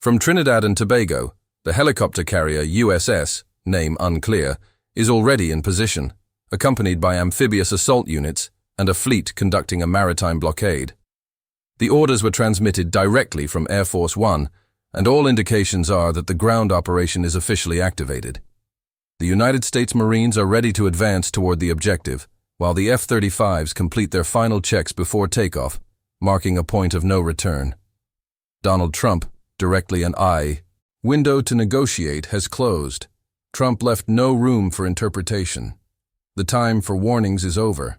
From Trinidad and Tobago, the helicopter carrier USS, name unclear, is already in position, accompanied by amphibious assault units and a fleet conducting a maritime blockade. The orders were transmitted directly from Air Force One, and all indications are that the ground operation is officially activated. The United States Marines are ready to advance toward the objective, while the F-35s complete their final checks before takeoff, marking a point of no return. Donald Trump, directly an I. Window to negotiate has closed. Trump left no room for interpretation. The time for warnings is over.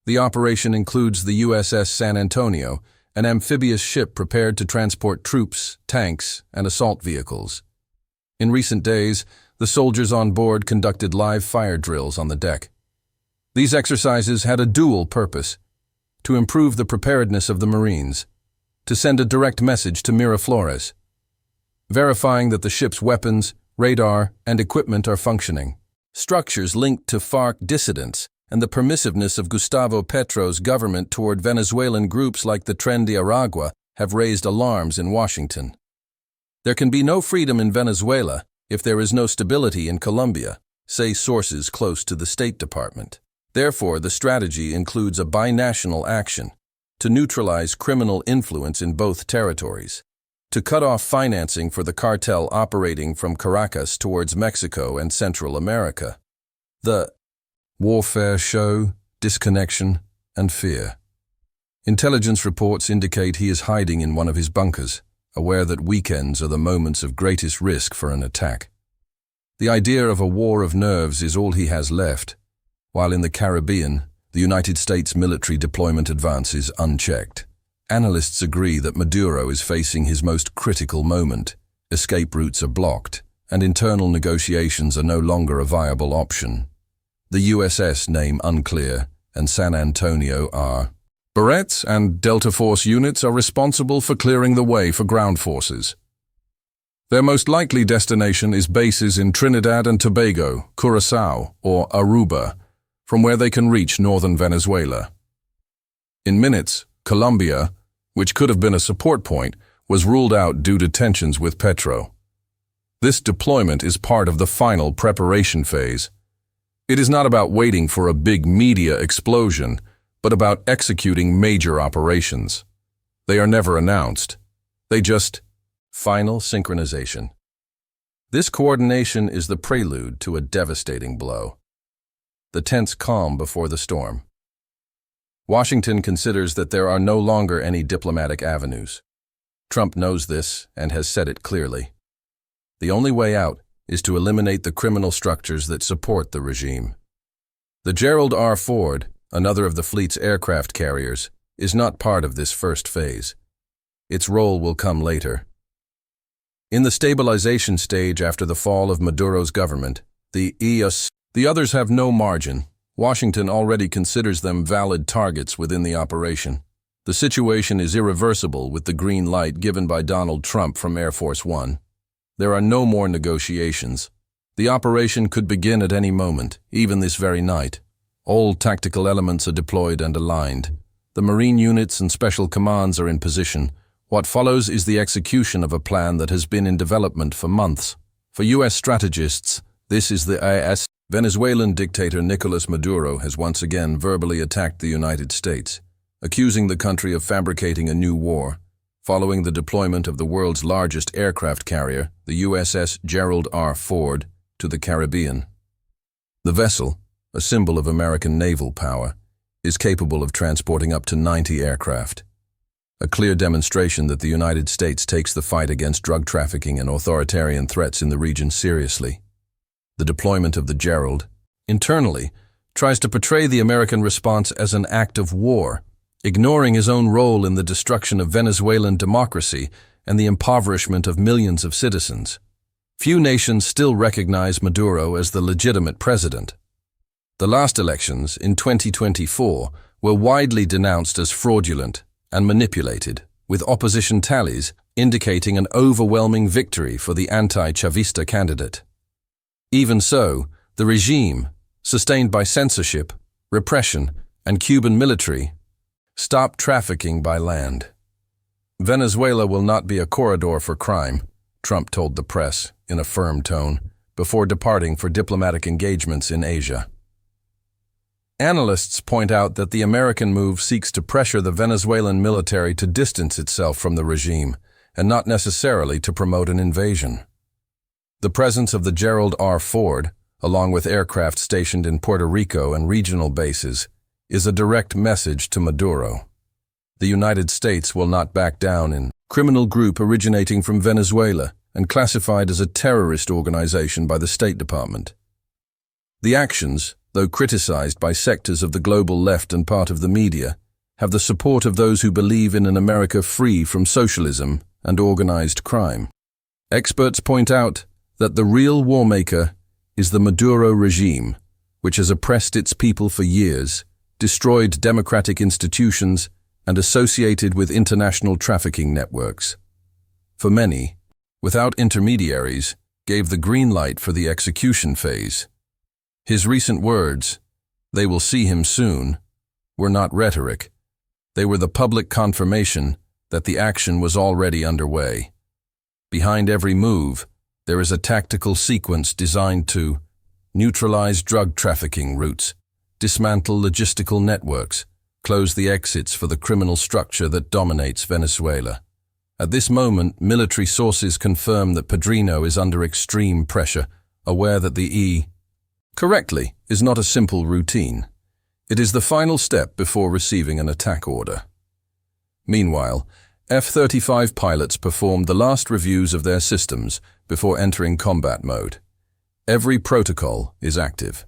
The operation includes the USS San Antonio, an amphibious ship prepared to transport troops, tanks, and assault vehicles. In recent days, the soldiers on board conducted live fire drills on the deck. These exercises had a dual purpose: to improve the preparedness of the Marines, to send a direct message to Miraflores, verifying that the ship's weapons, radar, and equipment are functioning. Structures linked to FARC dissidents and the permissiveness of Gustavo Petro's government toward Venezuelan groups like the Tren de Aragua have raised alarms in Washington. There can be no freedom in Venezuela if there is no stability in Colombia, say sources close to the State Department. Therefore, the strategy includes a binational action to neutralize criminal influence in both territories, to cut off financing for the cartel operating from Caracas towards Mexico and Central America. The warfare show disconnection and fear. Intelligence reports indicate he is hiding in one of his bunkers, aware that weekends are the moments of greatest risk for an attack. The idea of a war of nerves is all he has left, while in the Caribbean, the United States military deployment advances unchecked. Analysts agree that Maduro is facing his most critical moment. Escape routes are blocked, and internal negotiations are no longer a viable option. The USS, name unclear, and San Antonio are. Barretts and Delta Force units are responsible for clearing the way for ground forces. Their most likely destination is bases in Trinidad and Tobago, Curaçao, or Aruba, from where they can reach northern Venezuela. In minutes, Colombia, which could have been a support point, was ruled out due to tensions with Petro. This deployment is part of the final preparation phase. It is not about waiting for a big media explosion, but about executing major operations. They are never announced. They just final synchronization. This coordination is the prelude to a devastating blow. The tense calm before the storm. Washington considers that there are no longer any diplomatic avenues. Trump knows this and has said it clearly. The only way out is to eliminate the criminal structures that support the regime. The Gerald R. Ford, another of the fleet's aircraft carriers, is not part of this first phase. Its role will come later. In the stabilization stage after the fall of Maduro's government, the others have no margin. Washington already considers them valid targets within the operation. The situation is irreversible with the green light given by Donald Trump from Air Force One. There are no more negotiations. The operation could begin at any moment, even this very night. All tactical elements are deployed and aligned. The Marine units and special commands are in position. What follows is the execution of a plan that has been in development for months. For U.S. strategists, this is the I.S. Venezuelan dictator Nicolas Maduro has once again verbally attacked the United States, accusing the country of fabricating a new war, following the deployment of the world's largest aircraft carrier, the USS Gerald R. Ford, to the Caribbean. The vessel, a symbol of American naval power, is capable of transporting up to 90 aircraft, a clear demonstration that the United States takes the fight against drug trafficking and authoritarian threats in the region seriously. The deployment of the Gerald, internally, tries to portray the American response as an act of war, ignoring his own role in the destruction of Venezuelan democracy and the impoverishment of millions of citizens. Few nations still recognize Maduro as the legitimate president. The last elections, in 2024, were widely denounced as fraudulent and manipulated, with opposition tallies indicating an overwhelming victory for the anti-Chavista candidate. Even so, the regime, sustained by censorship, repression, and Cuban military, stopped trafficking by land. Venezuela will not be a corridor for crime, Trump told the press in a firm tone, before departing for diplomatic engagements in Asia. Analysts point out that the American move seeks to pressure the Venezuelan military to distance itself from the regime, and not necessarily to promote an invasion. The presence of the Gerald R. Ford, along with aircraft stationed in Puerto Rico and regional bases, is a direct message to Maduro. The United States will not back down in criminal group originating from Venezuela and classified as a terrorist organization by the State Department. The actions, though criticized by sectors of the global left and part of the media, have the support of those who believe in an America free from socialism and organized crime. Experts point out that the real warmaker is the Maduro regime, which has oppressed its people for years, destroyed democratic institutions, and associated with international trafficking networks. For many, without intermediaries, gave the green light for the execution phase. His recent words, "They will see him soon," were not rhetoric. They were the public confirmation that the action was already underway. Behind every move, there is a tactical sequence designed to neutralize drug trafficking routes, dismantle logistical networks, close the exits for the criminal structure that dominates Venezuela. At this moment, military sources confirm that Padrino is under extreme pressure, aware that the correctly is not a simple routine. It is the final step before receiving an attack order. Meanwhile, F-35 pilots performed the last reviews of their systems before entering combat mode. Every protocol is active.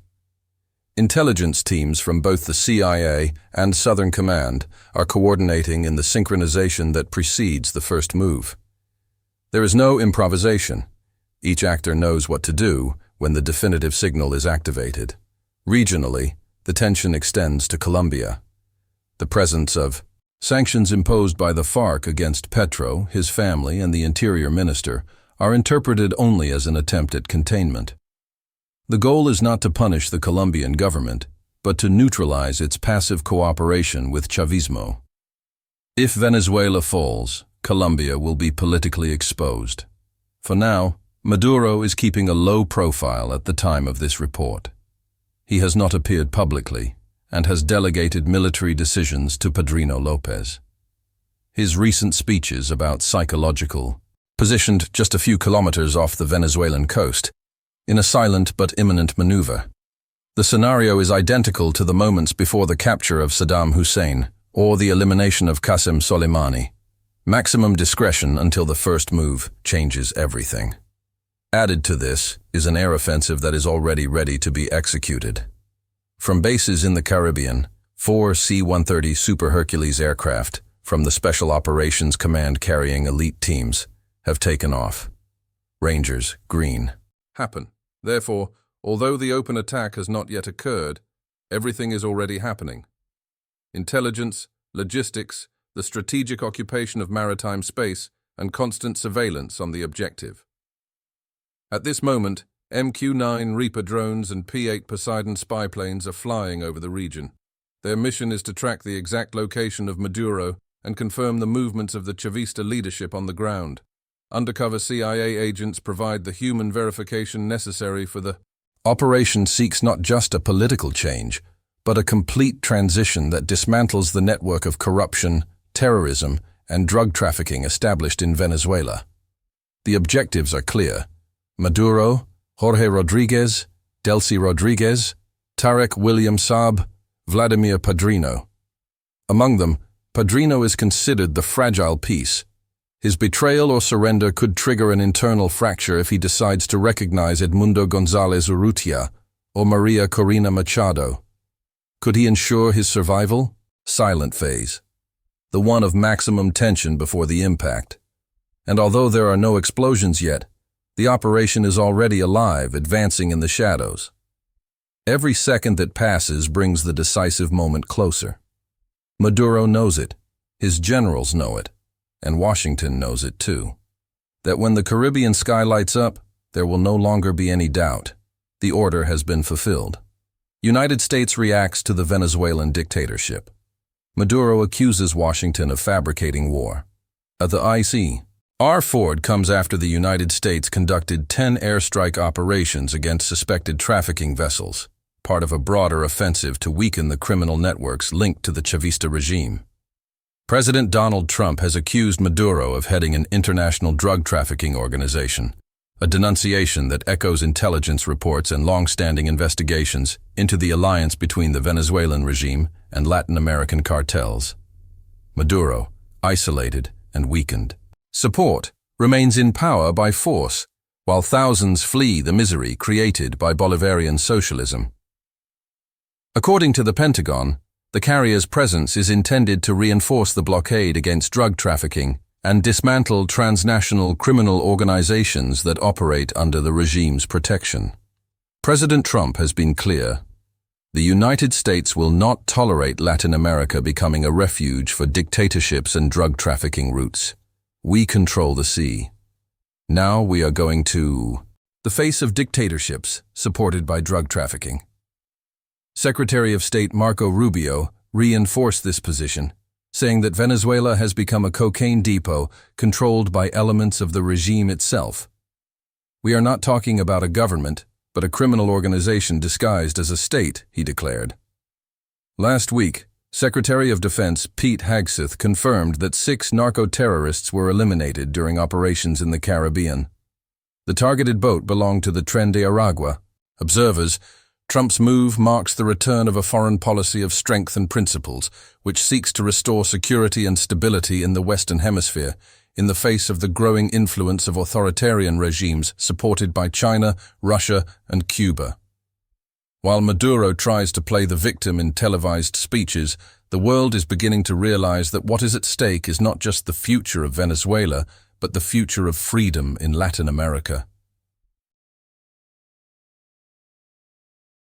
Intelligence teams from both the CIA and Southern Command are coordinating in the synchronization that precedes the first move. There is no improvisation. Each actor knows what to do when the definitive signal is activated. Regionally, the tension extends to Colombia. The presence of sanctions imposed by the FARC against Petro, his family, and the Interior Minister are interpreted only as an attempt at containment. The goal is not to punish the Colombian government, but to neutralize its passive cooperation with Chavismo. If Venezuela falls, Colombia will be politically exposed. For now, Maduro is keeping a low profile at the time of this report. He has not appeared publicly and has delegated military decisions to Padrino Lopez. His recent speeches about psychological, positioned just a few kilometers off the Venezuelan coast, in a silent but imminent maneuver. The scenario is identical to the moments before the capture of Saddam Hussein or the elimination of Qasem Soleimani. Maximum discretion until the first move changes everything. Added to this is an air offensive that is already ready to be executed. From bases in the Caribbean, 4 C-130 Super Hercules aircraft from the Special Operations Command carrying elite teams have taken off. Rangers, green. Happen. Therefore, although the open attack has not yet occurred, everything is already happening. Intelligence, logistics, the strategic occupation of maritime space, and constant surveillance on the objective. At this moment, MQ-9 Reaper drones and P-8 Poseidon spy planes are flying over the region. Their mission is to track the exact location of Maduro and confirm the movements of the Chavista leadership on the ground. Undercover CIA agents provide the human verification necessary for the operation. Seeks not just a political change, but a complete transition that dismantles the network of corruption, terrorism, and drug trafficking established in Venezuela. The objectives are clear: Maduro, Jorge Rodriguez, Delcy Rodriguez, Tarek William Saab, Vladimir Padrino. Among them, Padrino is considered the fragile piece. His betrayal or surrender could trigger an internal fracture if he decides to recognize Edmundo González Urrutia or Maria Corina Machado. Could he ensure his survival? Silent phase. The one of maximum tension before the impact. And although there are no explosions yet, the operation is already alive, advancing in the shadows. Every second that passes brings the decisive moment closer. Maduro knows it, his generals know it, and Washington knows it too. That when the Caribbean sky lights up, there will no longer be any doubt. The order has been fulfilled. United States reacts to the Venezuelan dictatorship. Maduro accuses Washington of fabricating war. The IC. Our Ford comes after the United States conducted 10 airstrike operations against suspected trafficking vessels, part of a broader offensive to weaken the criminal networks linked to the Chavista regime. President Donald Trump has accused Maduro of heading an international drug trafficking organization, a denunciation that echoes intelligence reports and long-standing investigations into the alliance between the Venezuelan regime and Latin American cartels. Maduro, isolated and weakened. Support remains in power by force, while thousands flee the misery created by Bolivarian socialism. According to the Pentagon, the carrier's presence is intended to reinforce the blockade against drug trafficking and dismantle transnational criminal organizations that operate under the regime's protection. President Trump has been clear. The United States will not tolerate Latin America becoming a refuge for dictatorships and drug trafficking routes. We control the sea. Now we are going to the face of dictatorships supported by drug trafficking. Secretary of State Marco Rubio reinforced this position, saying that Venezuela has become a cocaine depot controlled by elements of the regime itself. We are not talking about a government, but a criminal organization disguised as a state, he declared. Last week, Secretary of Defense Pete Hegseth confirmed that 6 narco-terrorists were eliminated during operations in the Caribbean. The targeted boat belonged to the Tren de Aragua. Observers, Trump's move marks the return of a foreign policy of strength and principles, which seeks to restore security and stability in the Western Hemisphere, in the face of the growing influence of authoritarian regimes supported by China, Russia, and Cuba. While Maduro tries to play the victim in televised speeches, the world is beginning to realize that what is at stake is not just the future of Venezuela, but the future of freedom in Latin America.